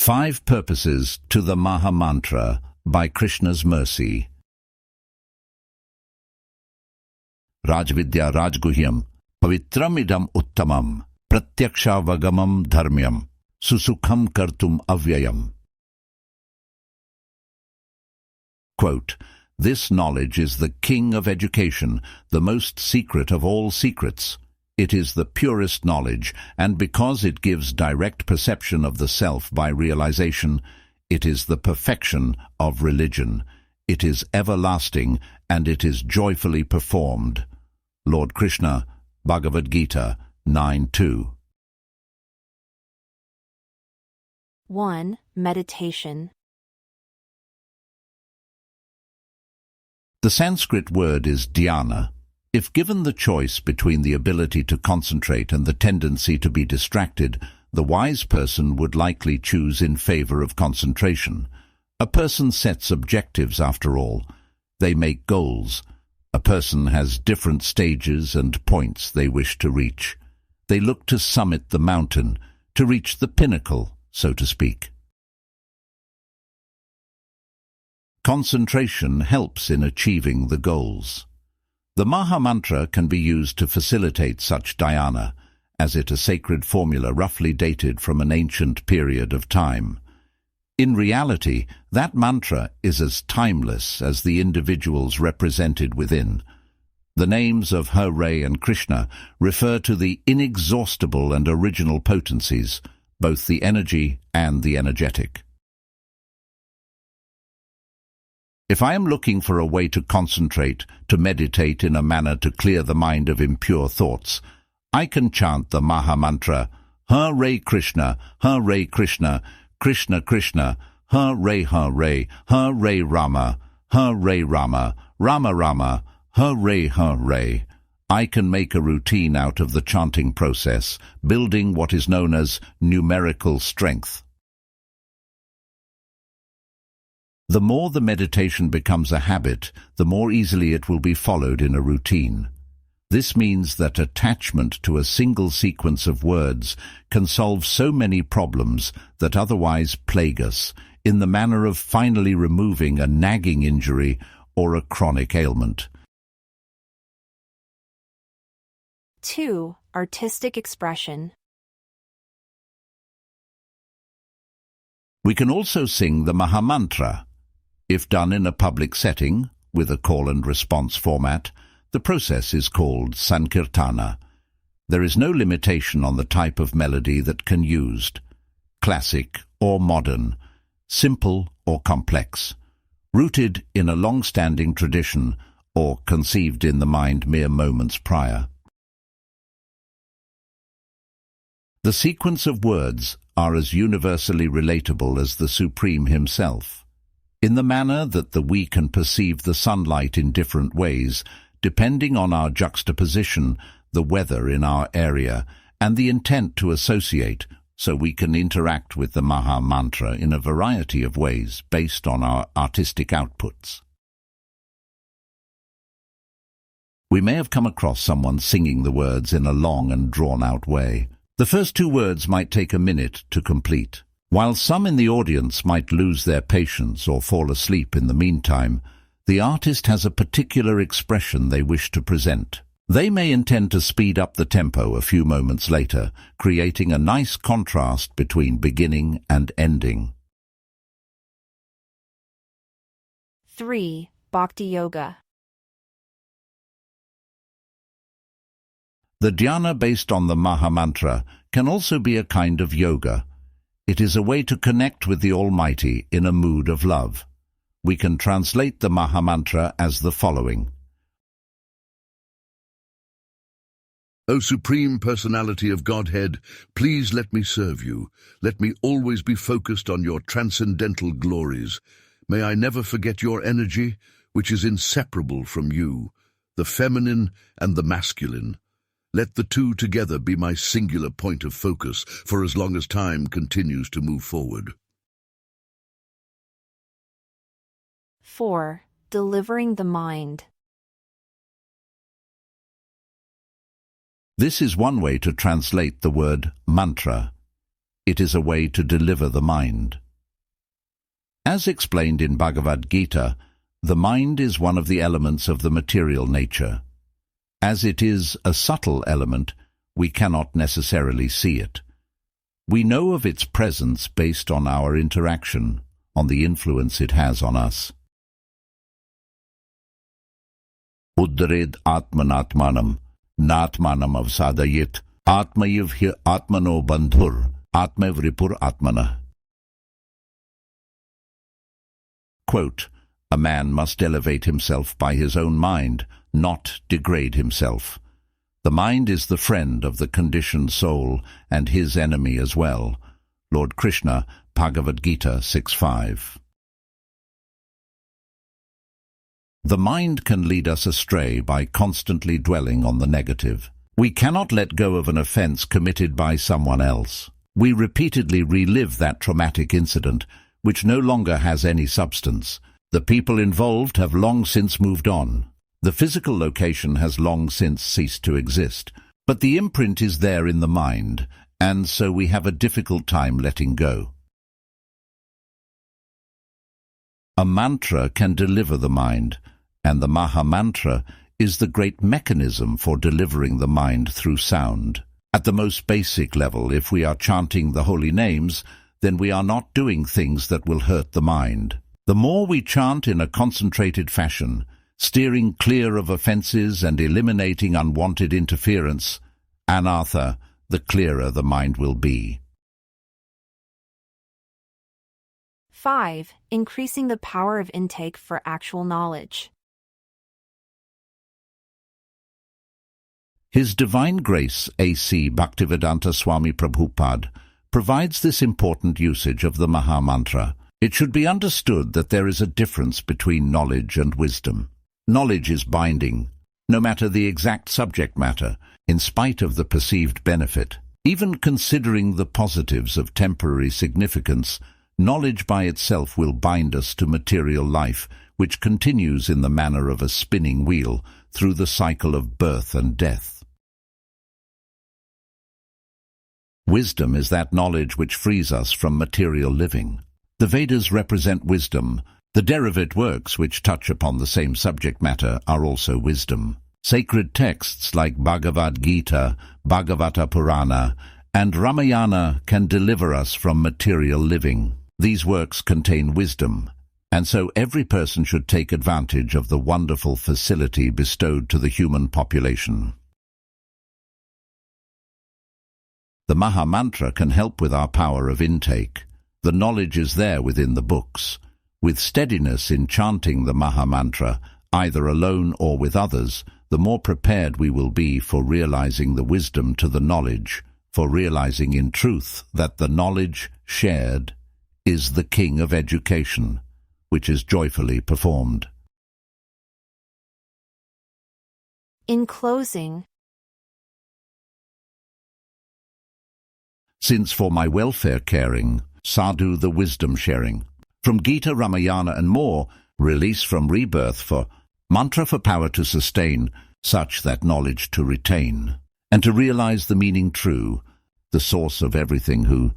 5 Purposes to the Maha-Mantra by Krishna's Mercy. Rajvidya Rajguhyam Pavitram idam uttamam Pratyaksha-vagamam dharmyam Susukham kartum avyayam. Quote, "This knowledge is the king of education, the most secret of all secrets. It is the purest knowledge, and because it gives direct perception of the self by realization, it is the perfection of religion. It is everlasting, and it is joyfully performed." Lord Krishna, Bhagavad-gita 9:2. 1. Meditation. The Sanskrit word is dhyana. If given the choice between the ability to concentrate and the tendency to be distracted, the wise person would likely choose in favor of concentration. A person sets objectives, after all. They make goals. A person has different stages and points they wish to reach. They look to summit the mountain, to reach the pinnacle, so to speak. Concentration helps in achieving the goals. The Maha-Mantra can be used to facilitate such dhyana, as it a sacred formula roughly dated from an ancient period of time. In reality, that mantra is as timeless as the individuals represented within. The names of Hare and Krishna refer to the inexhaustible and original potencies, both the energy and the energetic. If I am looking for a way to concentrate, to meditate in a manner to clear the mind of impure thoughts, I can chant the Maha-Mantra, Hare Krishna, Hare Krishna, Krishna Krishna, Hare Hare, Hare Rama, Hare Rama, Rama Rama, Hare Hare. I can make a routine out of the chanting process, building what is known as numerical strength. The more the meditation becomes a habit, the more easily it will be followed in a routine. This means that attachment to a single sequence of words can solve so many problems that otherwise plague us, in the manner of finally removing a nagging injury or a chronic ailment. 2. Artistic expression. We can also sing the Maha-Mantra. If done in a public setting, with a call and response format, the process is called Sankirtana. There is no limitation on the type of melody that can be used, classic or modern, simple or complex, rooted in a long-standing tradition or conceived in the mind mere moments prior. The sequence of words are as universally relatable as the Supreme himself, in the manner that we can perceive the sunlight in different ways, depending on our juxtaposition, the weather in our area, and the intent to associate, so we can interact with the Maha-Mantra in a variety of ways based on our artistic outputs. We may have come across someone singing the words in a long and drawn-out way. The first 2 words might take a minute to complete. While some in the audience might lose their patience or fall asleep in the meantime, the artist has a particular expression they wish to present. They may intend to speed up the tempo a few moments later, creating a nice contrast between beginning and ending. 3. Bhakti Yoga. The dhyana based on the Maha-Mantra can also be a kind of yoga. It is a way to connect with the Almighty in a mood of love. We can translate the Maha-Mantra as the following. O Supreme Personality of Godhead, please let me serve you. Let me always be focused on your transcendental glories. May I never forget your energy, which is inseparable from you, the feminine and the masculine. Let the two together be my singular point of focus for as long as time continues to move forward. 4. Delivering the mind. This is one way to translate the word mantra. it is a way to deliver the mind. As explained in Bhagavad-gita, the mind is one of the elements of the material nature. As it is a subtle element, we cannot necessarily see it. We know of its presence based on our interaction, on the influence it has on us. Uddared atmanatmanam, natmanam avsadayit, atmayiv hi atmano bandhur, atmavripur atmana. Quote, a man must elevate himself by his own mind, not degrade himself. The mind is the friend of the conditioned soul and his enemy as well. Lord Krishna, Bhagavad-gita 6:5. The mind can lead us astray by constantly dwelling on the negative. We cannot let go of an offense committed by someone else. We repeatedly relive that traumatic incident, which no longer has any substance. The people involved have long since moved on. The physical location has long since ceased to exist, but the imprint is there in the mind, and so we have a difficult time letting go. A mantra can deliver the mind, and the Maha-Mantra is the great mechanism for delivering the mind through sound. At the most basic level, if we are chanting the holy names, then we are not doing things that will hurt the mind. The more we chant in a concentrated fashion, steering clear of offences and eliminating unwanted interference, anartha, the clearer the mind will be. 5. Increasing the power of intake for actual knowledge. His Divine Grace A.C. Bhaktivedanta Swami Prabhupada provides this important usage of the Maha-Mantra. It should be understood that there is a difference between knowledge and wisdom. Knowledge is binding, no matter the exact subject matter, in spite of the perceived benefit. Even considering the positives of temporary significance, knowledge by itself will bind us to material life, which continues in the manner of a spinning wheel through the cycle of birth and death. Wisdom is that knowledge which frees us from material living. The Vedas represent wisdom. The derivate works which touch upon the same subject matter are also wisdom. Sacred texts like Bhagavad-gita, Bhagavata Purana, and Ramayana can deliver us from material living. These works contain wisdom, and so every person should take advantage of the wonderful facility bestowed to the human population. The Maha-Mantra can help with our power of intake. The knowledge is there within the books. With steadiness in chanting the Maha-Mantra, either alone or with others, the more prepared we will be for realizing the wisdom to the knowledge, for realizing in truth that the knowledge shared is the king of education, which is joyfully performed. In closing, since for my welfare caring, sadhu the wisdom sharing. From Gita, Ramayana and more, release from rebirth for mantra for power to sustain, such that knowledge to retain, and to realize the meaning true, the source of everything who